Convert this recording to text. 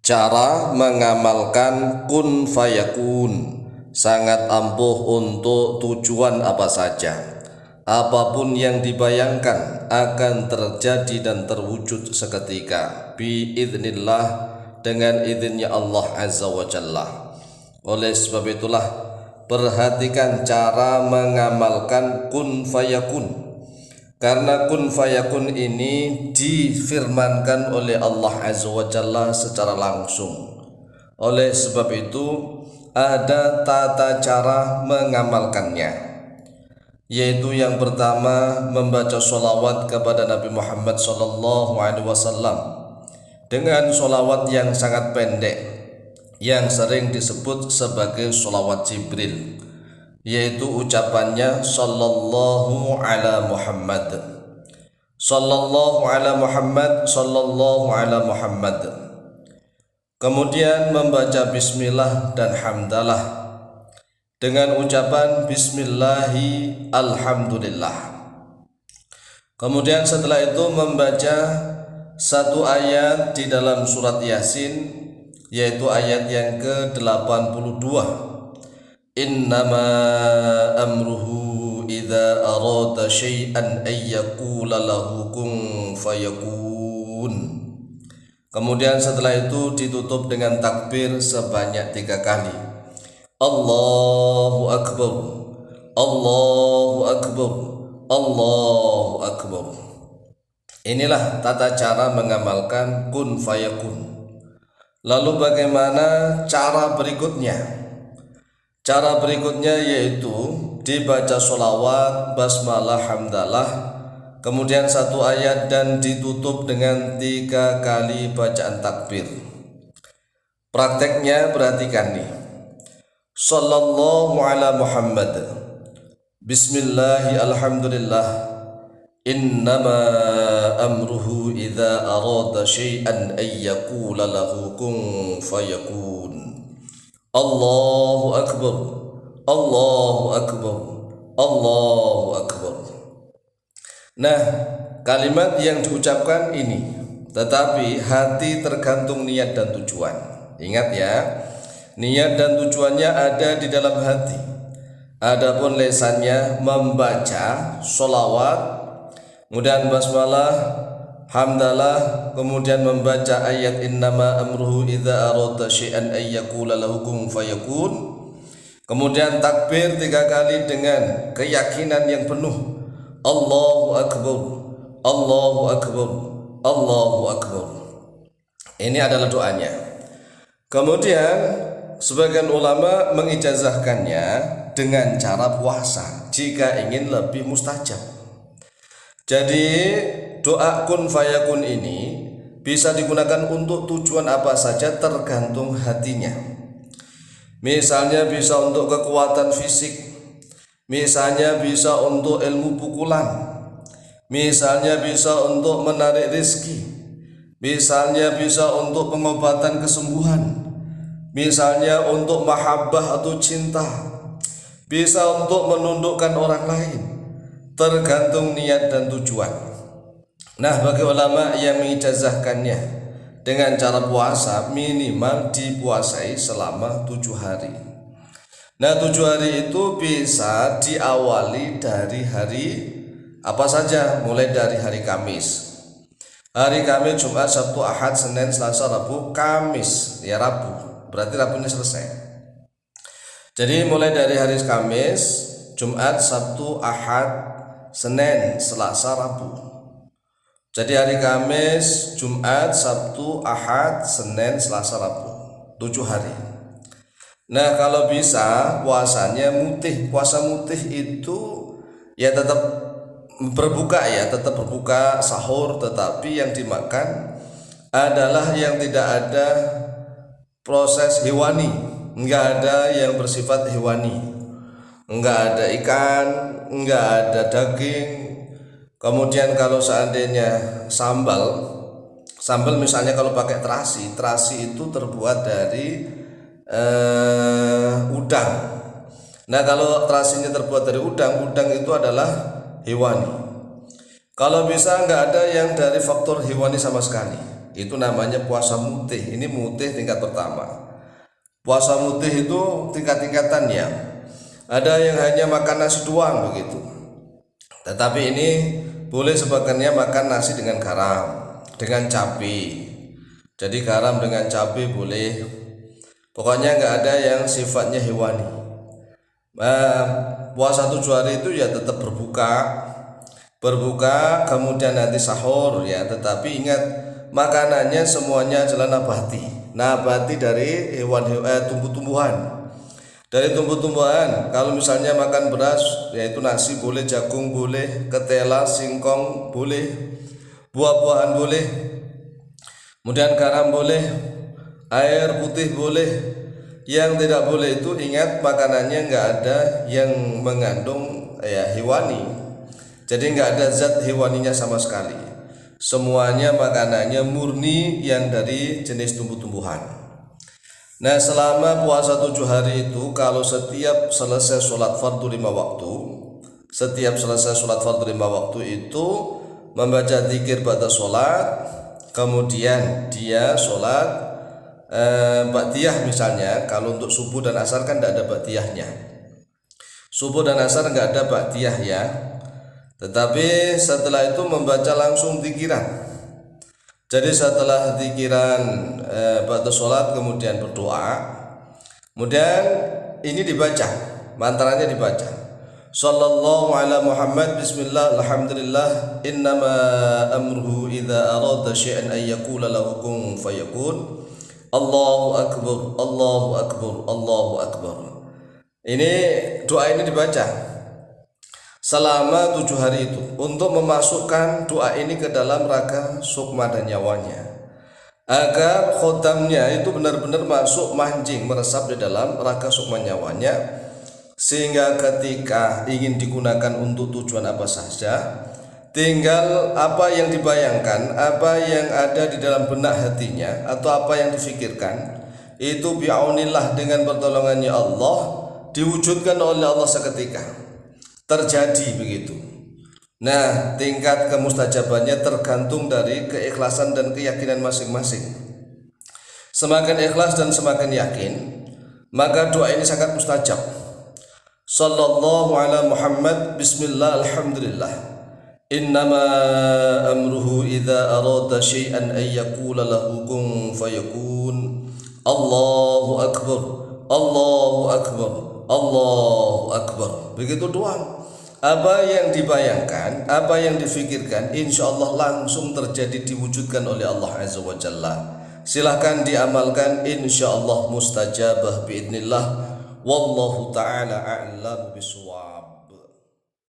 Cara mengamalkan kun fayakun sangat ampuh untuk tujuan apa saja. Apapun yang dibayangkan akan terjadi dan terwujud seketika biiznillah, dengan izinnya Allah Azza wa Jalla. Oleh sebab itulah perhatikan cara mengamalkan kun fayakun, karena kun fayakun ini difirmankan oleh Allah Azza wa Jalla secara langsung. Oleh sebab itu ada tata cara mengamalkannya, yaitu yang pertama membaca sholawat kepada Nabi Muhammad SAW dengan sholawat yang sangat pendek yang sering disebut sebagai sholawat Jibril, yaitu ucapannya sallallahu ala Muhammad, sallallahu ala Muhammad, sallallahu ala Muhammad. Kemudian membaca bismillah dan hamdalah dengan ucapan bismillahi alhamdulillah. Kemudian setelah itu membaca satu ayat di dalam surat Yasin, yaitu ayat yang ke-82. Innama amruhu idza arada syai'an ayyaqula lahu kun fayakun. Kemudian setelah itu ditutup dengan takbir sebanyak 3 kali. Allahu Akbar, Allahu Akbar, Allahu Akbar. Inilah tata cara mengamalkan kun fayakun. Lalu bagaimana cara berikutnya? Cara berikutnya yaitu dibaca sholawat, basmalah, hamdalah, kemudian satu ayat dan ditutup dengan 3 kali bacaan takbir. Prakteknya perhatikan nih. Sallallahu ala Muhammad, bismillahi alhamdulillah, innama amruhu idza arada syai'an ayyaqula lahu kun fayakun. Allahu Akbar, Allahu Akbar, Allahu Akbar. Nah, kalimat yang diucapkan ini, tetapi hati tergantung niat dan tujuan. Ingat ya, niat dan tujuannya ada di dalam hati. Adapun lesannya membaca sholawat, kemudian basmalah, hamdalah, kemudian membaca ayat innama amruhu idza arada syai'an ayyaqula lahu kun fayakun, kemudian takbir 3 kali dengan keyakinan yang penuh. Allahu Akbar, Allahu Akbar, Allahu Akbar. Ini adalah doanya. Kemudian sebagian ulama mengijazahkannya dengan cara puasa jika ingin lebih mustajab. Jadi doa kun fayakun ini bisa digunakan untuk tujuan apa saja tergantung hatinya. Misalnya bisa untuk kekuatan fisik, misalnya bisa untuk ilmu pukulan, misalnya bisa untuk menarik rezeki, misalnya bisa untuk pengobatan kesembuhan, misalnya untuk mahabbah atau cinta, bisa untuk menundukkan orang lain, tergantung niat dan tujuan. Nah, bagi ulama yang mengijazahkannya dengan cara puasa, minimal dipuasai selama 7 hari. Nah, 7 hari itu bisa diawali dari hari apa saja, mulai dari hari Kamis. Hari Kamis, Jumat, Sabtu, Ahad, Senin, Selasa, Rabu, Kamis. Ya, Rabu. Berarti Rabunya selesai. Jadi mulai dari hari Kamis, Jumat, Sabtu, Ahad, Senin, Selasa, Rabu. Jadi hari Kamis, Jumat, Sabtu, Ahad, Senin, Selasa, Rabu, 7 hari. Nah, kalau bisa puasanya mutih. Puasa mutih itu ya tetap berbuka, ya tetap berbuka sahur, tetapi yang dimakan adalah yang tidak ada proses hewani, enggak ada yang bersifat hewani, enggak ada ikan, enggak ada daging. Kemudian kalau seandainya sambal misalnya kalau pakai terasi itu terbuat dari udang. Nah, kalau terasinya terbuat dari udang itu adalah hewani. Kalau bisa enggak ada yang dari faktor hewani sama sekali. Itu namanya puasa mutih. Ini mutih tingkat pertama. Puasa mutih itu tingkat-tingkatannya. Ada yang hanya makan nasi doang begitu. Tetapi ini boleh sebagiannya makan nasi dengan garam, dengan cabai. Jadi garam dengan cabai boleh. Pokoknya nggak ada yang sifatnya hewani. Puasa 7 hari itu ya tetap berbuka kemudian nanti sahur ya. Tetapi ingat, makanannya semuanya adalah nabati dari tumbuh-tumbuhan. Dari tumbuh-tumbuhan, kalau misalnya makan beras, yaitu nasi boleh, jagung boleh, ketela, singkong boleh, buah-buahan boleh, kemudian garam boleh, air putih boleh. Yang tidak boleh itu ingat, makanannya nggak ada yang mengandung hewani. Jadi nggak ada zat hewaninya sama sekali. Semuanya makanannya murni yang dari jenis tumbuh-tumbuhan. Nah, selama puasa 7 hari itu, kalau setiap selesai sholat fardu 5 waktu, itu membaca zikir ba'da sholat, kemudian dia sholat ba'diyah misalnya. Kalau untuk subuh dan asar kan tidak ada ba'diyahnya. Subuh dan asar nggak ada ba'diyah ya. Tetapi setelah itu membaca langsung zikiran. Jadi setelah zikiran ba'da sholat kemudian berdoa, kemudian ini dibaca, mantranya dibaca. Sallallahu ala Muhammad, bismillah, alhamdulillah, innama amruhu idza arada syai'an ay yaqula lahu kun fayakun. Allahu akbar, Allahu akbar, Allahu akbar. Ini doa ini dibaca selama 7 hari itu untuk memasukkan doa ini ke dalam raka sukma dan nyawanya, agar khotamnya itu benar-benar masuk, mancing, meresap di dalam raka sukma nyawanya, sehingga ketika ingin digunakan untuk tujuan apa saja, tinggal apa yang dibayangkan, apa yang ada di dalam benak hatinya atau apa yang difikirkan, itu bi'aunillah, dengan pertolongannya Allah, diwujudkan oleh Allah seketika, terjadi begitu. Nah, tingkat kemustajabannya tergantung dari keikhlasan dan keyakinan masing-masing. Semakin ikhlas dan semakin yakin, maka doa ini sangat mustajab. Sallallahu ala Muhammad, bismillah, alhamdulillah, innama amruhu idza arada syai'an ay yaqula lahu kun fayakun. Allahu akbar, Allahu akbar, Allahu akbar. Begitu doa. Apa yang dibayangkan, apa yang difikirkan, insya Allah langsung terjadi, diwujudkan oleh Allah Azza wa Jalla. Silahkan diamalkan, insya Allah mustajabah biidnillah. Wallahu ta'ala a'lam bishawab.